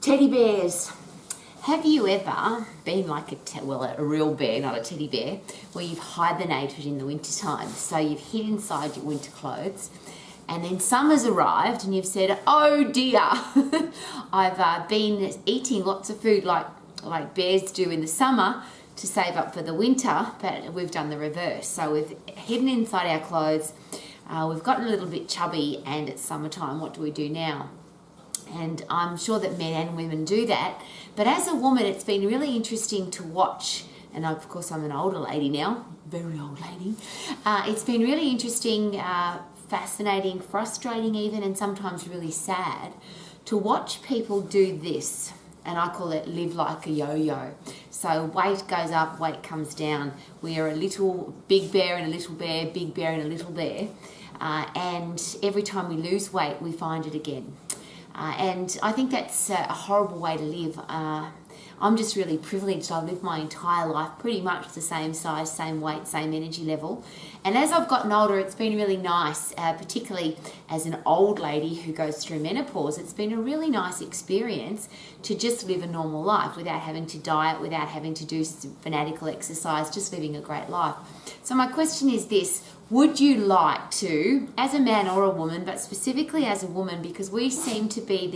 Teddy bears. Have you ever been like a real bear, not a teddy bear, where you've hibernated in the winter time? So you've hid inside your winter clothes, and then summer's arrived and you've said, oh dear, I've been eating lots of food like bears do in the summer to save up for the winter, but we've done the reverse. So we've hidden inside our clothes, we've gotten a little bit chubby, and it's summertime. What do we do now? And I'm sure that men and women do that. But as a woman, it's been really interesting to watch, and of course I'm an older lady now, very old lady. It's been really interesting, fascinating, frustrating even, and sometimes really sad to watch people do this. And I call it live like a yo-yo. So weight goes up, weight comes down. We are a little big bear and a little bear, big bear and a little bear. And every time we lose weight, we find it again. And I think that's a horrible way to live. I'm just really privileged. I've lived my entire life pretty much the same size, same weight, same energy level. And as I've gotten older, it's been really nice, particularly as an old lady who goes through menopause, it's been a really nice experience to just live a normal life without having to diet, without having to do fanatical exercise, just living a great life. So my question is this: would you like to, as a man or a woman, but specifically as a woman, because we seem to be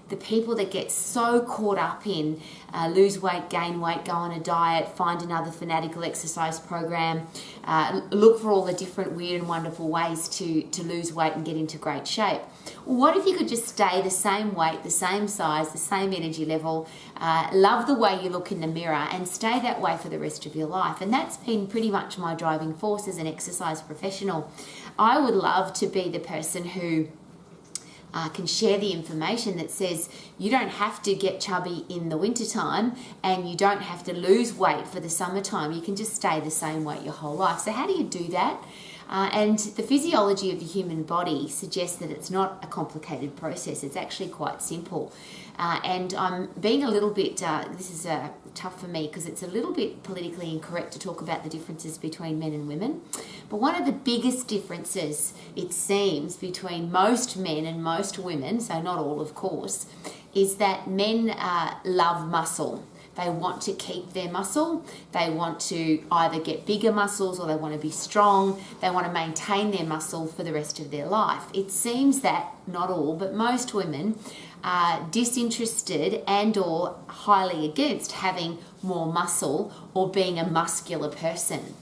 the people that get so caught up in lose weight, gain weight, go on a diet, find another fanatical exercise program, look for all the different weird and wonderful ways to lose weight and get into great shape. What if you could just stay the same weight, the same size, the same energy level, love the way you look in the mirror, and stay that way for the rest of your life? And that's been pretty much my driving force as an exercise professional. I would love to be the person who can share the information that says you don't have to get chubby in the wintertime and you don't have to lose weight for the summertime. You can just stay the same weight your whole life. So how do you do that? And the physiology of the human body suggests that it's not a complicated process. It's actually quite simple. And I'm being a little bit, this is tough for me because it's a little bit politically incorrect to talk about the differences between men and women. But one of the biggest differences, it seems, between most men and most women, so not all of course, is that men love muscle. They want to keep their muscle. They want to either get bigger muscles or they want to be strong. They want to maintain their muscle for the rest of their life. It seems that, not all, but most women are disinterested and or highly against having more muscle or being a muscular person.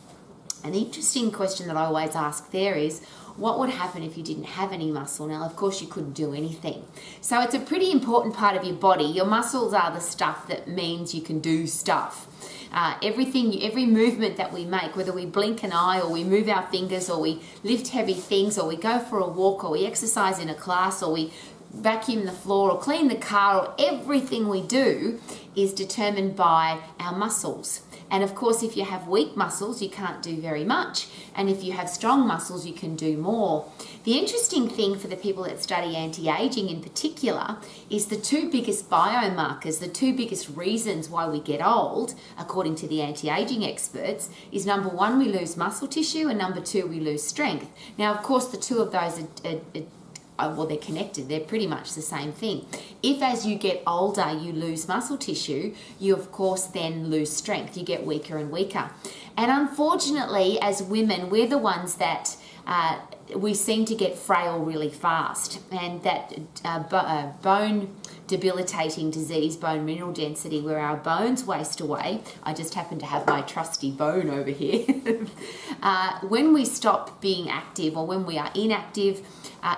An interesting question that I always ask there is, what would happen if you didn't have any muscle? Now, of course, you couldn't do anything. So it's a pretty important part of your body. Your muscles are the stuff that means you can do stuff. Every movement that we make, whether we blink an eye or we move our fingers or we lift heavy things or we go for a walk or we exercise in a class or we vacuum the floor or clean the car, or everything we do is determined by our muscles. And of course, if you have weak muscles, you can't do very much. And if you have strong muscles, you can do more. The interesting thing for the people that study anti-aging in particular is the two biggest biomarkers, the two biggest reasons why we get old, according to the anti-aging experts, is number one, we lose muscle tissue, and number two, we lose strength. Now, of course, the two of those well, they're connected. They're pretty much the same thing. If as you get older, you lose muscle tissue, you of course then lose strength. You get weaker and weaker. And unfortunately, as women, we're the ones that we seem to get frail really fast. And that bone debilitating disease, bone mineral density, where our bones waste away. I just happen to have my trusty bone over here. When we stop being active or when we are inactive,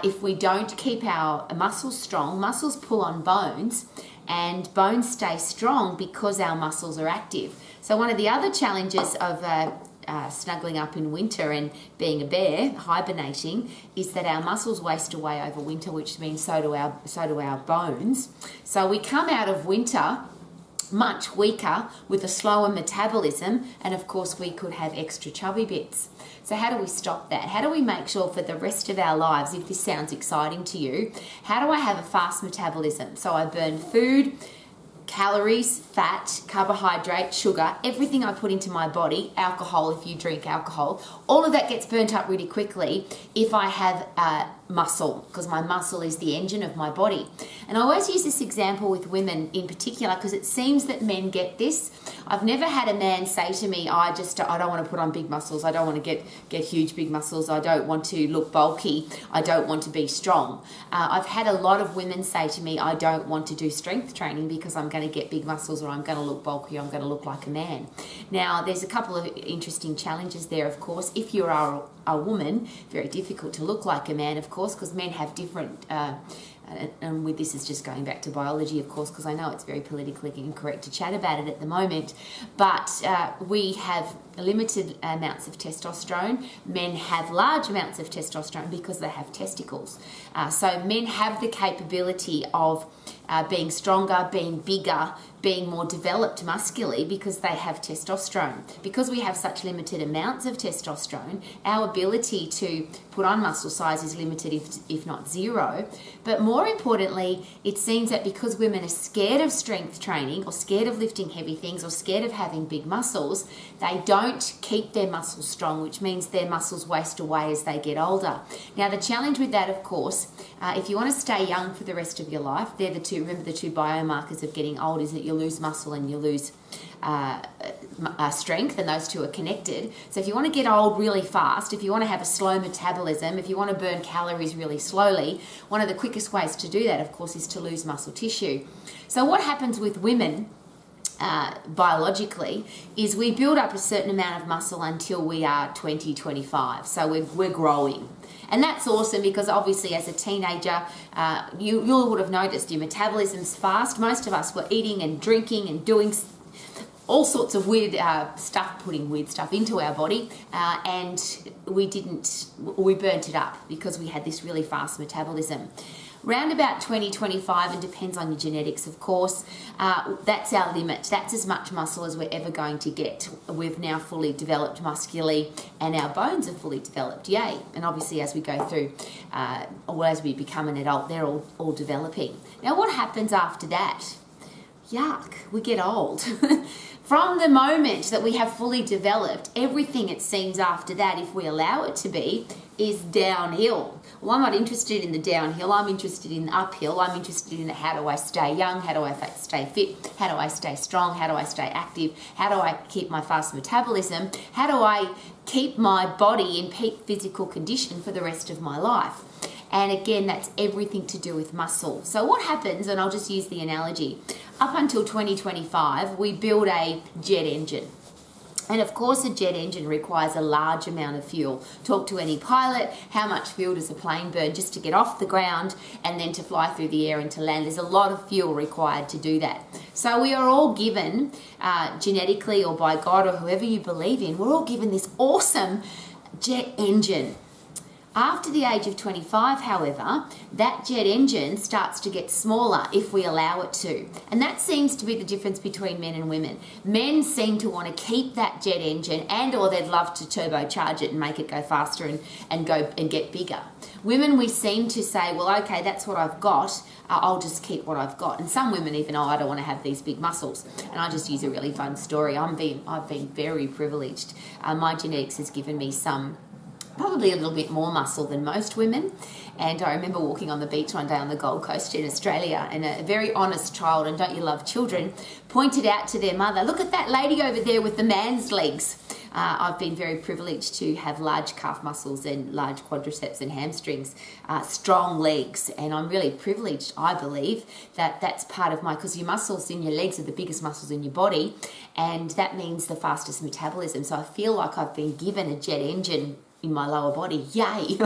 if we don't keep our muscles strong, muscles pull on bones and bones stay strong because our muscles are active. So one of the other challenges of snuggling up in winter and being a bear, hibernating, is that our muscles waste away over winter, which means so do our bones. So we come out of winter much weaker with a slower metabolism, and of course we could have extra chubby bits. So how do we stop that? How do we make sure for the rest of our lives, if this sounds exciting to you, how do I have a fast metabolism? So I burn food, calories, fat, carbohydrate, sugar, everything I put into my body, alcohol if you drink alcohol, all of that gets burnt up really quickly if I have muscle, because my muscle is the engine of my body. And I always use this example with women in particular because it seems that men get this. I've never had a man say to me, I don't want to put on big muscles, I don't want to get huge big muscles, I don't want to look bulky, I don't want to be strong. I've had a lot of women say to me, I don't want to do strength training because I'm going to get big muscles, or I'm going to look bulky, or I'm going to look like a man. Now, there's a couple of interesting challenges there, of course. If you are a woman, very difficult to look like a man, of course, because men have different, and with this is just going back to biology, of course, because I know it's very politically incorrect to chat about it at the moment, but we have limited amounts of testosterone. Men have large amounts of testosterone because they have testicles. So men have the capability of being stronger, being bigger, being more developed muscularly because they have testosterone. Because we have such limited amounts of testosterone, our ability to put on muscle size is limited, if not zero. But more importantly, it seems that because women are scared of strength training, or scared of lifting heavy things, or scared of having big muscles, they don't keep their muscles strong, which means their muscles waste away as they get older. Now, the challenge with that, of course, if you want to stay young for the rest of your life, they're the two biomarkers of getting old, is that you lose muscle and you lose strength, and those two are connected. So if you want to get old really fast, if you want to have a slow metabolism, if you want to burn calories really slowly, one of the quickest ways to do that, of course, is to lose muscle tissue. So what happens with women biologically is we build up a certain amount of muscle until we are 20, 25. So we're growing. And that's awesome because obviously as a teenager, you would have noticed your metabolism's fast. Most of us were eating and drinking and doing all sorts of weird stuff, putting weird stuff into our body, and we burnt it up because we had this really fast metabolism. Round about 20, 25, and depends on your genetics, of course, that's our limit. That's as much muscle as we're ever going to get. We've now fully developed muscularly, and our bones are fully developed, yay. And obviously as we go through, or as we become an adult, they're all developing. Now what happens after that? Yuck, we get old. From the moment that we have fully developed, everything it seems after that, if we allow it to be, is downhill. Well, I'm not interested in the downhill. I'm interested in the uphill. I'm interested in how do I stay young? How do I stay fit? How do I stay strong? How do I stay active? How do I keep my fast metabolism? How do I keep my body in peak physical condition for the rest of my life? And again, that's everything to do with muscle. So what happens, and I'll just use the analogy, up until 2025, we build a jet engine. And of course, a jet engine requires a large amount of fuel. Talk to any pilot, how much fuel does a plane burn just to get off the ground and then to fly through the air and to land? There's a lot of fuel required to do that. So we are all given, genetically or by God or whoever you believe in, we're all given this awesome jet engine. After the age of 25, however, that jet engine starts to get smaller if we allow it to. And that seems to be the difference between men and women. Men seem to want to keep that jet engine, and or they'd love to turbocharge it and make it go faster and go and get bigger. Women, we seem to say, well, okay, that's what I've got, I'll just keep what I've got. And some women even, I don't want to have these big muscles. And I just use a really fun story. I've been very privileged. My genetics has given me probably a little bit more muscle than most women. And I remember walking on the beach one day on the Gold Coast in Australia, and a very honest child, and don't you love children, pointed out to their mother, look at that lady over there with the man's legs. I've been very privileged to have large calf muscles and large quadriceps and hamstrings, strong legs, and I'm really privileged, I believe, that that's part of because your muscles in your legs are the biggest muscles in your body, and that means the fastest metabolism. So I feel like I've been given a jet engine in my lower body. Yay.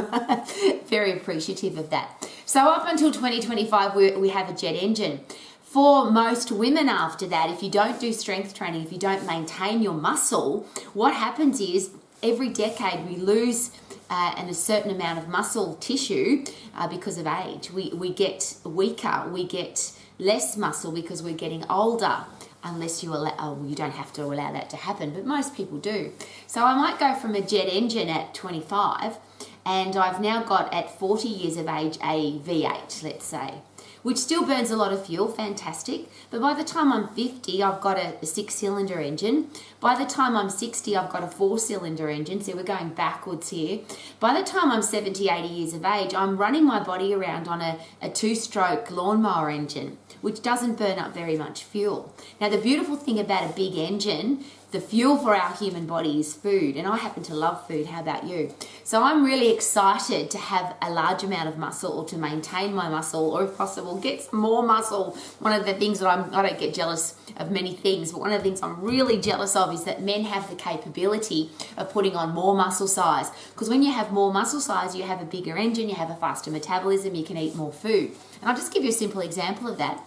Very appreciative of that. So up until 2025, we have a jet engine. For most women after that, if you don't do strength training, if you don't maintain your muscle, what happens is every decade we lose a certain amount of muscle tissue because of age. We get weaker, we get less muscle because we're getting older. Unless you don't have to allow that to happen, but most people do. So I might go from a jet engine at 25, and I've now got at 40 years of age a V8, let's say. which still burns a lot of fuel, fantastic. But by the time I'm 50, I've got a 6-cylinder engine. By the time I'm 60, I've got a 4-cylinder engine. So we're going backwards here. By the time I'm 70, 80 years of age, I'm running my body around on a 2-stroke lawnmower engine, which doesn't burn up very much fuel. Now, the beautiful thing about a big engine, the fuel for our human body is food, and I happen to love food. How about you? So I'm really excited to have a large amount of muscle, or to maintain my muscle, or if possible, get some more muscle. One of the things that I don't get jealous of many things, but one of the things I'm really jealous of is that men have the capability of putting on more muscle size. Because when you have more muscle size, you have a bigger engine, you have a faster metabolism, you can eat more food. And I'll just give you a simple example of that.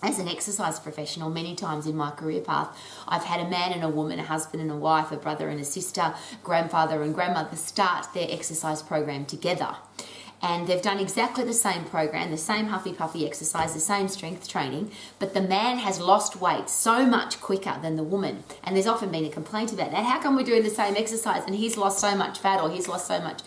As an exercise professional, many times in my career path, I've had a man and a woman, a husband and a wife, a brother and a sister, grandfather and grandmother start their exercise program together. And they've done exactly the same program, the same huffy puffy exercise, the same strength training, but the man has lost weight so much quicker than the woman. And there's often been a complaint about that. How come we're doing the same exercise and he's lost so much fat, or he's lost so much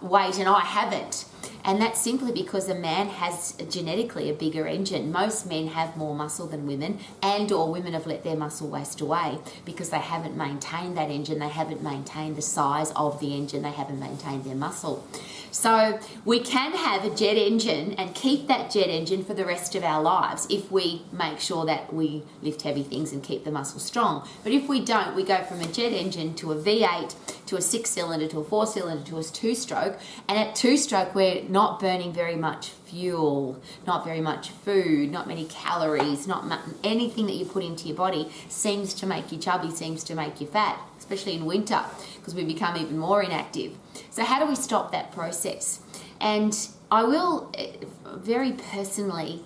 weight and I haven't? And that's simply because a man has genetically a bigger engine. Most men have more muscle than women, and or women have let their muscle waste away because they haven't maintained that engine, they haven't maintained the size of the engine, they haven't maintained their muscle. So we can have a jet engine and keep that jet engine for the rest of our lives if we make sure that we lift heavy things and keep the muscle strong. But if we don't, we go from a jet engine to a V8 to a 6-cylinder to a 4-cylinder to a 2-stroke, and at 2-stroke we're not burning very much fuel, not very much food, not many calories, anything that you put into your body seems to make you chubby, seems to make you fat, especially in winter because we become even more inactive. So how do we stop that process? And I will very personally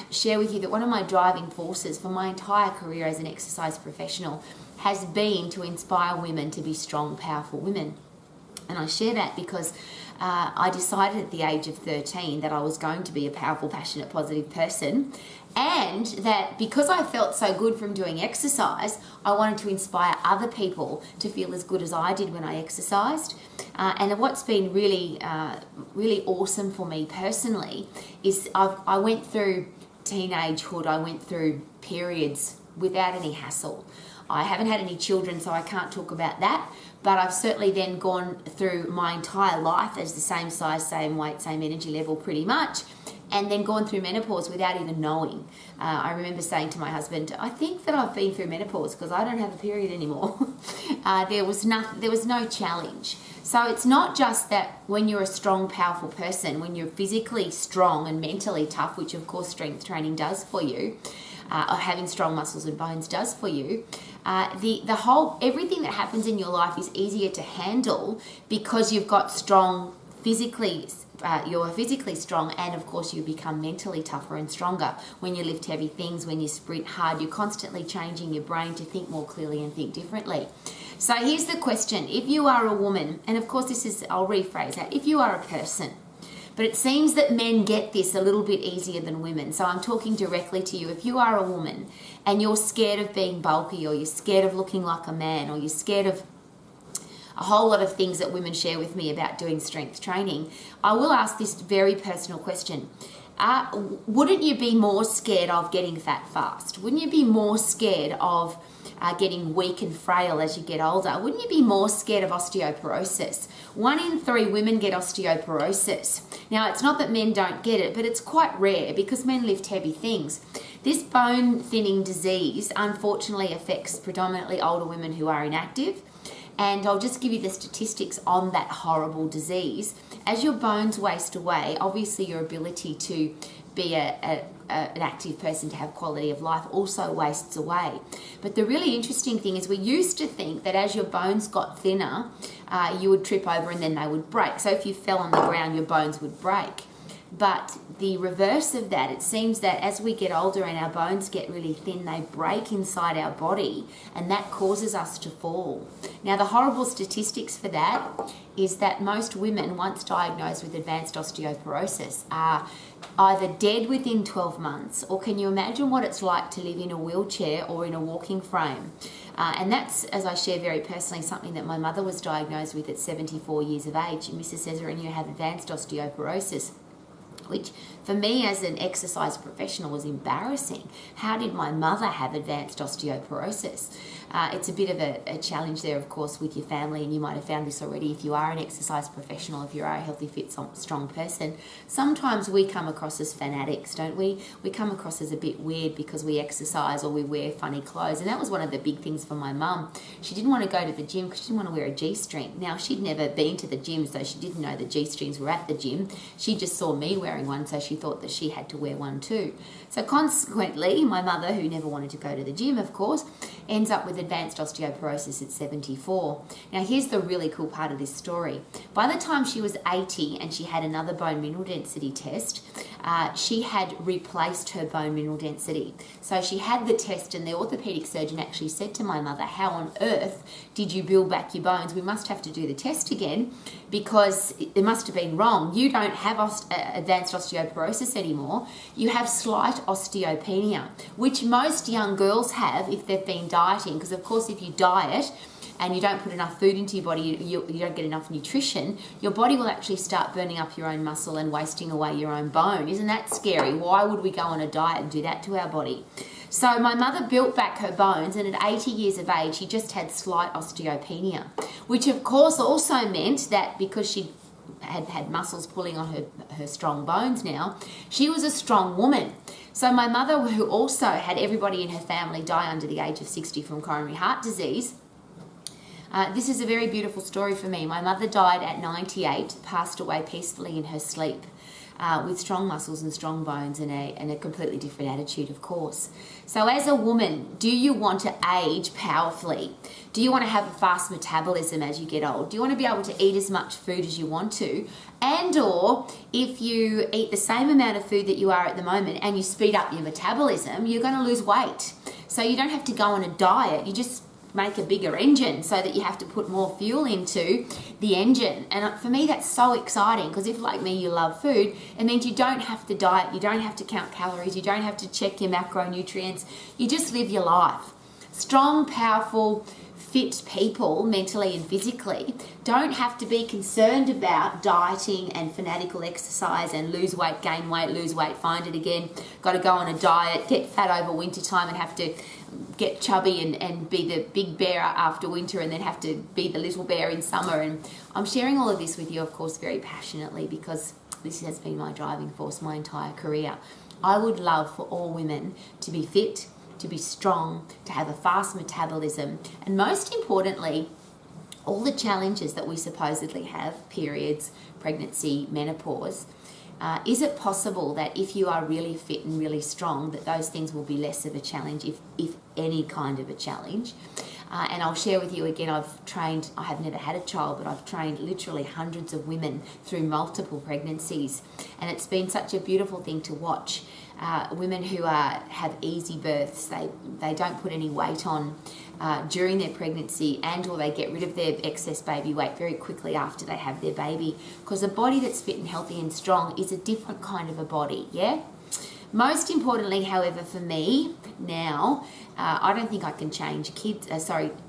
share with you that one of my driving forces for my entire career as an exercise professional has been to inspire women to be strong, powerful women. And I share that because I decided at the age of 13 that I was going to be a powerful, passionate, positive person, and that because I felt so good from doing exercise, I wanted to inspire other people to feel as good as I did when I exercised. And what's been really, really awesome for me personally is I went through teenagehood, I went through periods without any hassle. I haven't had any children, so I can't talk about that. But I've certainly then gone through my entire life as the same size, same weight, same energy level pretty much, and then gone through menopause without even knowing. I remember saying to my husband, I think that I've been through menopause because I don't have a period anymore. There was no challenge. So it's not just that when you're a strong, powerful person, when you're physically strong and mentally tough, which of course strength training does for you, or having strong muscles and bones does for you, everything that happens in your life is easier to handle because you've got strong physically, you're physically strong, and of course you become mentally tougher and stronger. When you lift heavy things, when you sprint hard, you're constantly changing your brain to think more clearly and think differently. So here's the question. If you are a woman, and of course I'll rephrase that, if you are a person, but it seems that men get this a little bit easier than women. So I'm talking directly to you. If you are a woman and you're scared of being bulky, or you're scared of looking like a man, or you're scared of a whole lot of things that women share with me about doing strength training, I will ask this very personal question. Wouldn't you be more scared of getting fat fast? Wouldn't you be more scared of getting weak and frail as you get older? Wouldn't you be more scared of osteoporosis? 1 in 3 women get osteoporosis. Now, it's not that men don't get it, but it's quite rare because men lift heavy things. This bone thinning disease unfortunately affects predominantly older women who are inactive. And I'll just give you the statistics on that horrible disease. As your bones waste away, obviously your ability to be an active person, to have quality of life, also wastes away. But the really interesting thing is we used to think that as your bones got thinner, you would trip over and then they would break. So if you fell on the ground, your bones would break. But the reverse of that, it seems that as we get older and our bones get really thin, they break inside our body, and that causes us to fall. Now, the horrible statistics for that is that most women, once diagnosed with advanced osteoporosis, are either dead within 12 months, or can you imagine what it's like to live in a wheelchair or in a walking frame? And that's, as I share very personally, something that my mother was diagnosed with at 74 years of age. Mrs. Cesarini had advanced osteoporosis, which For me as an exercise professional, it was embarrassing. How did my mother have advanced osteoporosis? It's a bit of a challenge there, of course, with your family, and you might have found this already if you are an exercise professional, if you are a healthy, fit, strong person. Sometimes we come across as fanatics, don't we? We come across as a bit weird because we exercise or we wear funny clothes, and that was one of the big things for my mum. She didn't want to go to the gym because she didn't want to wear a G-string. Now, she'd never been to the gym, so she didn't know the G-strings were at the gym. She just saw me wearing one, so she thought that she had to wear one too. So consequently, my mother, who never wanted to go to the gym, of course, ends up with advanced osteoporosis at 74. Now, here's the really cool part of this story. By the time she was 80 and she had another bone mineral density test, she had replaced her bone mineral density. So she had the test, and the orthopedic surgeon actually said to my mother, how on earth did you build back your bones? We must have to do the test again because it must have been wrong. You don't have advanced osteoporosis anymore. You have slight osteopenia, which most young girls have if they've been dieting, because of course if you diet and you don't put enough food into your body, you don't get enough nutrition, your body will actually start burning up your own muscle and wasting away your own bone. Isn't that scary? Why would we go on a diet and do that to our body? So my mother built back her bones, and at 80 years of age, she just had slight osteopenia, which of course also meant that because she had muscles pulling on her strong bones now, she was a strong woman. So my mother, who also had everybody in her family die under the age of 60 from coronary heart disease, this is a very beautiful story for me. My mother died at 98, passed away peacefully in her sleep, with strong muscles and strong bones and a completely different attitude, of course. So as a woman, do you want to age powerfully? Do you want to have a fast metabolism as you get old? Do you want to be able to eat as much food as you want to? And or if you eat the same amount of food that you are at the moment and you speed up your metabolism, you're going to lose weight. So you don't have to go on a diet. You just make a bigger engine so that you have to put more fuel into the engine. And for me, that's so exciting, because if, like me, you love food, it means you don't have to diet, you don't have to count calories, you don't have to check your macronutrients, you just live your life. Strong, powerful, fit people, mentally and physically, don't have to be concerned about dieting and fanatical exercise and lose weight, gain weight, lose weight, find it again, got to go on a diet, get fat over winter time and have to get chubby and be the big bear after winter and then have to be the little bear in summer. And I'm sharing all of this with you, of course, very passionately, because this has been my driving force my entire career. I would love for all women to be fit, to be strong, to have a fast metabolism, and most importantly, all the challenges that we supposedly have, periods, pregnancy, menopause. Is it possible that if you are really fit and really strong, that those things will be less of a challenge, if any kind of a challenge? And I'll share with you again, I have never had a child, but I've trained literally hundreds of women through multiple pregnancies. And it's been such a beautiful thing to watch. Women who have easy births, they don't put any weight on during their pregnancy, and or they get rid of their excess baby weight very quickly after they have their baby, because a body that's fit and healthy and strong is a different kind of a body, yeah? Most importantly, however, for me now, I don't think I can change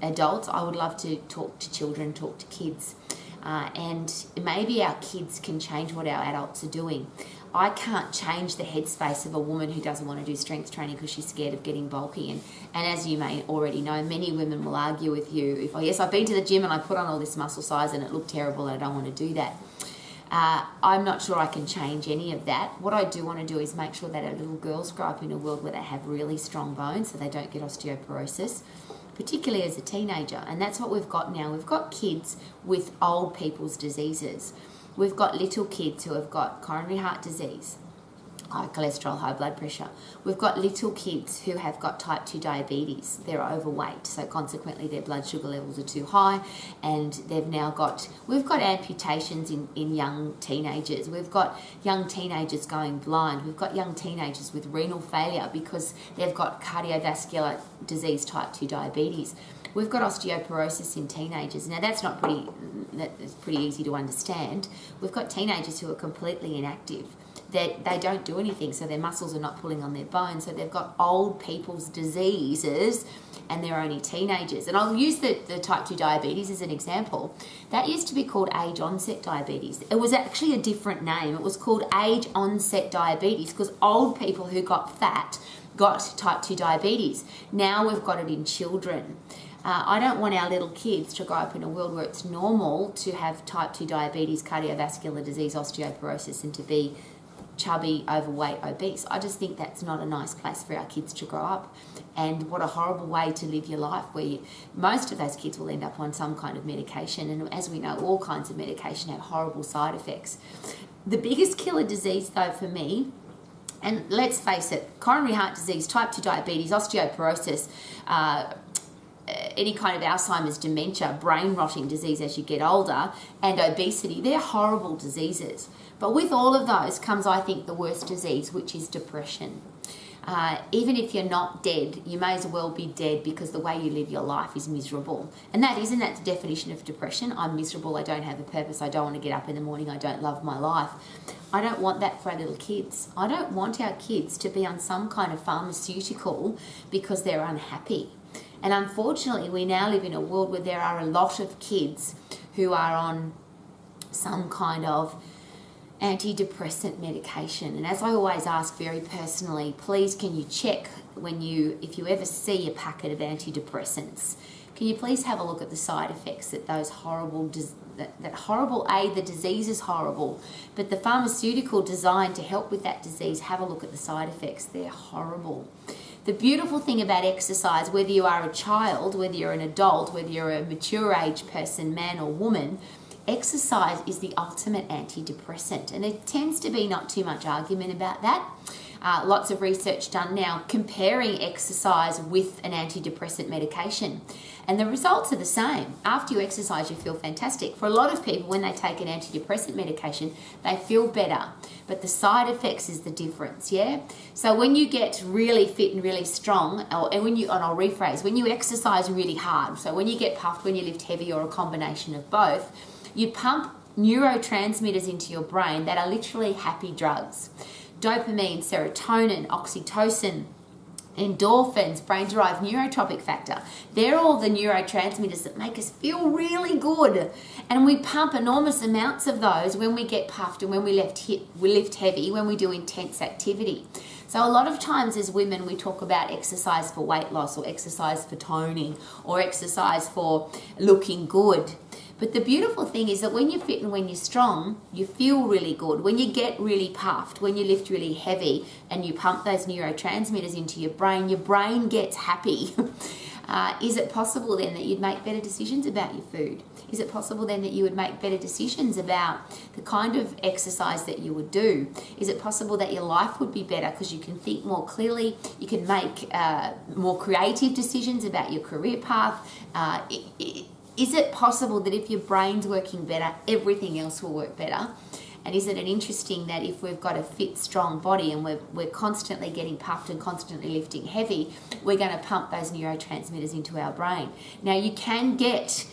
adults. I would love to talk to children, talk to kids, and maybe our kids can change what our adults are doing. I can't change the headspace of a woman who doesn't want to do strength training because she's scared of getting bulky. And as you may already know, many women will argue with you, yes, I've been to the gym and I put on all this muscle size and it looked terrible and I don't want to do that. I'm not sure I can change any of that. What I do want to do is make sure that our little girls grow up in a world where they have really strong bones so they don't get osteoporosis, particularly as a teenager. And that's what we've got now. We've got kids with old people's diseases. We've got little kids who have got coronary heart disease, high cholesterol, high blood pressure. We've got little kids who have got type 2 diabetes. They're overweight, so consequently their blood sugar levels are too high, and we've got amputations in young teenagers. We've got young teenagers going blind. We've got young teenagers with renal failure because they've got cardiovascular disease, type 2 diabetes. We've got osteoporosis in teenagers. Now that's pretty easy to understand. We've got teenagers who are completely inactive. that they don't do anything, so their muscles are not pulling on their bones, so they've got old people's diseases and they're only teenagers. And I'll use the type 2 diabetes as an example. That used to be called age onset diabetes. It was actually a different name. It was called age onset diabetes because old people who got fat got type 2 diabetes. Now we've got it in children. I don't want our little kids to grow up in a world where it's normal to have type 2 diabetes, cardiovascular disease, osteoporosis, and to be chubby, overweight, obese. I just think that's not a nice place for our kids to grow up, and what a horrible way to live your life where most of those kids will end up on some kind of medication, and as we know, all kinds of medication have horrible side effects. The biggest killer disease though for me, and let's face it, coronary heart disease, type 2 diabetes, osteoporosis, any kind of Alzheimer's, dementia, brain rotting disease as you get older, and obesity, they're horrible diseases. But with all of those comes, I think, the worst disease, which is depression. Even if you're not dead, you may as well be dead because the way you live your life is miserable. And isn't that the definition of depression? I'm miserable, I don't have a purpose, I don't want to get up in the morning, I don't love my life. I don't want that for our little kids. I don't want our kids to be on some kind of pharmaceutical because they're unhappy. And unfortunately, we now live in a world where there are a lot of kids who are on some kind of antidepressant medication. And as I always ask very personally, please can you check if you ever see a packet of antidepressants, can you please have a look at the side effects that those horrible, the disease is horrible, but the pharmaceutical designed to help with that disease, have a look at the side effects, they're horrible. The beautiful thing about exercise, whether you are a child, whether you're an adult, whether you're a mature age person, man or woman, exercise is the ultimate antidepressant. And there tends to be not too much argument about that. Lots of research done now comparing exercise with an antidepressant medication. And the results are the same. After you exercise, you feel fantastic. For a lot of people, when they take an antidepressant medication, they feel better. But the side effects is the difference, yeah? So when you get really fit and really strong, and I'll rephrase, when you exercise really hard, so when you get puffed, when you lift heavy, or a combination of both, you pump neurotransmitters into your brain that are literally happy drugs. Dopamine, serotonin, oxytocin, endorphins, brain-derived neurotropic factor. They're all the neurotransmitters that make us feel really good. And we pump enormous amounts of those when we get puffed and when we lift heavy, when we do intense activity. So a lot of times as women, we talk about exercise for weight loss or exercise for toning or exercise for looking good. But the beautiful thing is that when you're fit and when you're strong, you feel really good. When you get really puffed, when you lift really heavy and you pump those neurotransmitters into your brain gets happy. Is it possible then that you'd make better decisions about your food? Is it possible then that you would make better decisions about the kind of exercise that you would do? Is it possible that your life would be better because you can think more clearly, you can make more creative decisions about your career path? Is it possible that if your brain's working better, everything else will work better? And isn't it interesting that if we've got a fit, strong body and we're constantly getting puffed and constantly lifting heavy, we're going to pump those neurotransmitters into our brain. Now, you can get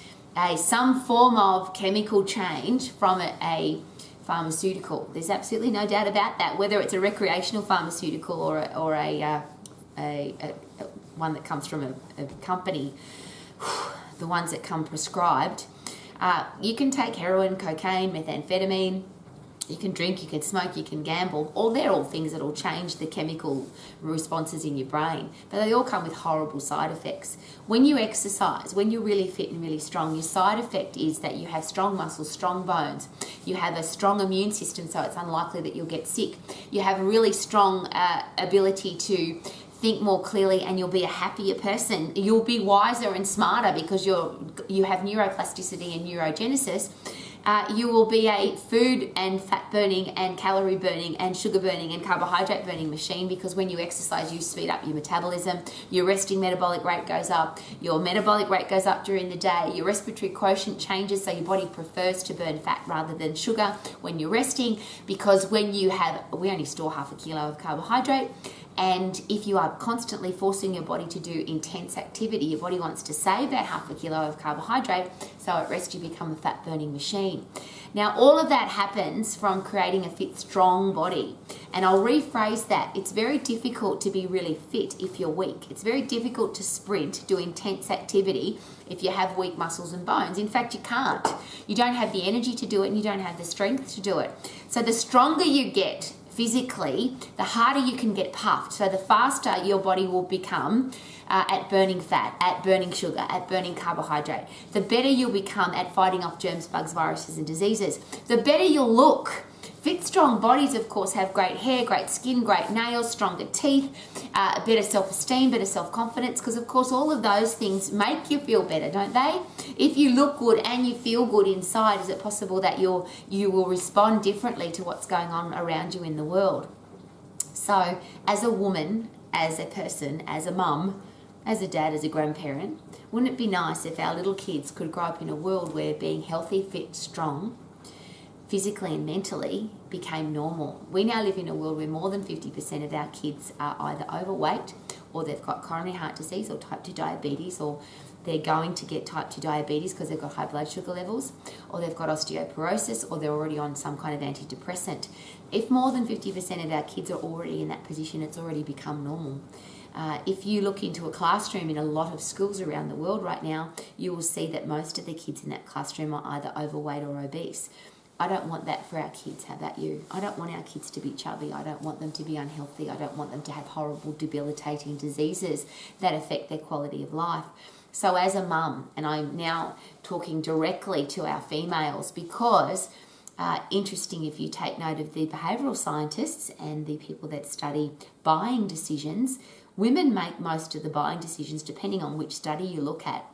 some form of chemical change from a pharmaceutical. There's absolutely no doubt about that, whether it's a recreational pharmaceutical or a one that comes from a company. The ones that come prescribed. You can take heroin, cocaine, methamphetamine, you can drink, you can smoke, you can gamble. They're all things that will change the chemical responses in your brain, but they all come with horrible side effects. When you exercise, when you're really fit and really strong, your side effect is that you have strong muscles, strong bones, you have a strong immune system, so it's unlikely that you'll get sick. You have a really strong ability to think more clearly, and you'll be a happier person. You'll be wiser and smarter because you have neuroplasticity and neurogenesis. You will be a food and fat burning and calorie burning and sugar burning and carbohydrate burning machine, because when you exercise, you speed up your metabolism. Your resting metabolic rate goes up. Your metabolic rate goes up during the day. Your respiratory quotient changes, so your body prefers to burn fat rather than sugar when you're resting, because we only store half a kilo of carbohydrate. And if you are constantly forcing your body to do intense activity, your body wants to save that half a kilo of carbohydrate, so at rest you become a fat burning machine. Now, all of that happens from creating a fit, strong body. And I'll rephrase that. It's very difficult to be really fit if you're weak. It's very difficult to sprint, do intense activity if you have weak muscles and bones. In fact, you can't. You don't have the energy to do it and you don't have the strength to do it. So the stronger you get physically, the harder you can get puffed. So the faster your body will become at burning fat, at burning sugar, at burning carbohydrate. The better you'll become at fighting off germs, bugs, viruses and diseases. The better you'll look. Fit, strong bodies, of course, have great hair, great skin, great nails, stronger teeth, better self-esteem, better self-confidence, because, of course, all of those things make you feel better, don't they? If you look good and you feel good inside, is it possible that you will respond differently to what's going on around you in the world? So, as a woman, as a person, as a mum, as a dad, as a grandparent, wouldn't it be nice if our little kids could grow up in a world where being healthy, fit, strong, physically and mentally became normal? We now live in a world where more than 50% of our kids are either overweight or they've got coronary heart disease or type 2 diabetes, or they're going to get type 2 diabetes because they've got high blood sugar levels, or they've got osteoporosis, or they're already on some kind of antidepressant. If more than 50% of our kids are already in that position, it's already become normal. If you look into a classroom in a lot of schools around the world right now, you will see that most of the kids in that classroom are either overweight or obese. I don't want that for our kids. How about you? I don't want our kids to be chubby. I don't want them to be unhealthy. I don't want them to have horrible, debilitating diseases that affect their quality of life. So as a mum, and I'm now talking directly to our females, because interesting, if you take note of the behavioural scientists and the people that study buying decisions, women make most of the buying decisions depending on which study you look at.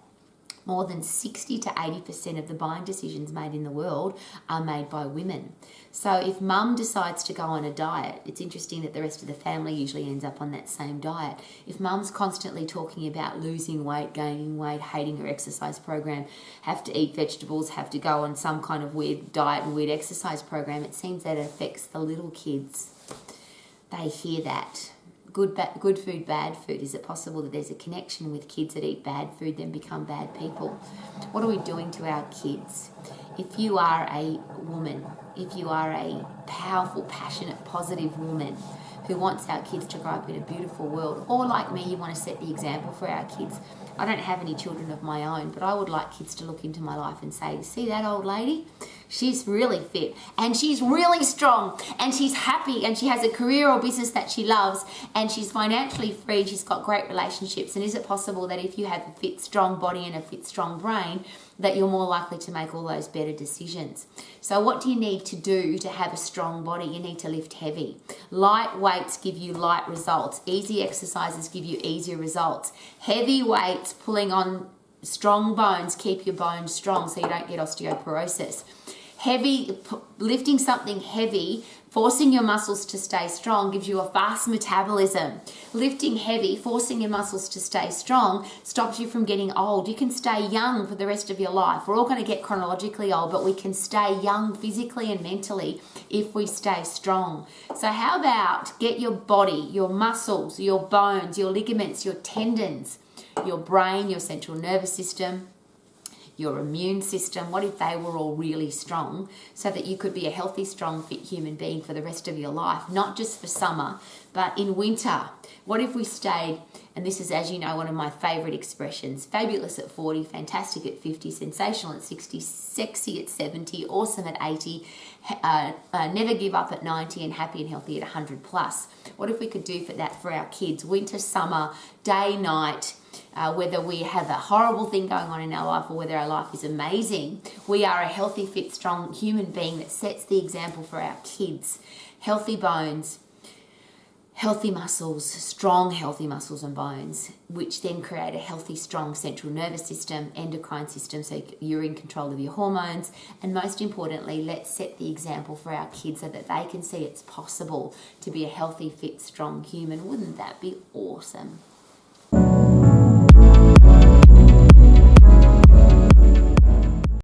More than 60 to 80% of the buying decisions made in the world are made by women. So if mum decides to go on a diet, it's interesting that the rest of the family usually ends up on that same diet. If mum's constantly talking about losing weight, gaining weight, hating her exercise program, have to eat vegetables, have to go on some kind of weird diet and weird exercise program, it seems that it affects the little kids. They hear that. Good food, bad food. Is it possible that there's a connection with kids that eat bad food then become bad people? What are we doing to our kids? If you are a woman, if you are a powerful, passionate, positive woman who wants our kids to grow up in a beautiful world, or like me, you want to set the example for our kids. I don't have any children of my own, but I would like kids to look into my life and say, see that old lady? She's really fit and she's really strong and she's happy and she has a career or business that she loves and she's financially free. She's got great relationships. And is it possible that if you have a fit, strong body and a fit, strong brain, that you're more likely to make all those better decisions? So what do you need to do to have a strong body? You need to lift heavy. Light weights give you light results. Easy exercises give you easier results. Heavy weights, pulling on strong bones, keep your bones strong so you don't get osteoporosis. Lifting something heavy, forcing your muscles to stay strong gives you a fast metabolism. Lifting heavy, forcing your muscles to stay strong stops you from getting old. You can stay young for the rest of your life. We're all going to get chronologically old, but we can stay young physically and mentally if we stay strong. So how about get your body, your muscles, your bones, your ligaments, your tendons, your brain, your central nervous system, your immune system, what if they were all really strong so that you could be a healthy, strong, fit human being for the rest of your life, not just for summer, but in winter? What if we stayed, and this is, as you know, one of my favourite expressions, fabulous at 40, fantastic at 50, sensational at 60, sexy at 70, awesome at 80, never give up at 90, and happy and healthy at 100 plus. What if we could do for that for our kids? Winter, summer, day, night, whether we have a horrible thing going on in our life or whether our life is amazing, we are a healthy, fit, strong human being that sets the example for our kids. Healthy bones, healthy muscles, strong, healthy muscles and bones, which then create a healthy, strong central nervous system, endocrine system, so you're in control of your hormones. And most importantly, let's set the example for our kids so that they can see it's possible to be a healthy, fit, strong human. Wouldn't that be awesome?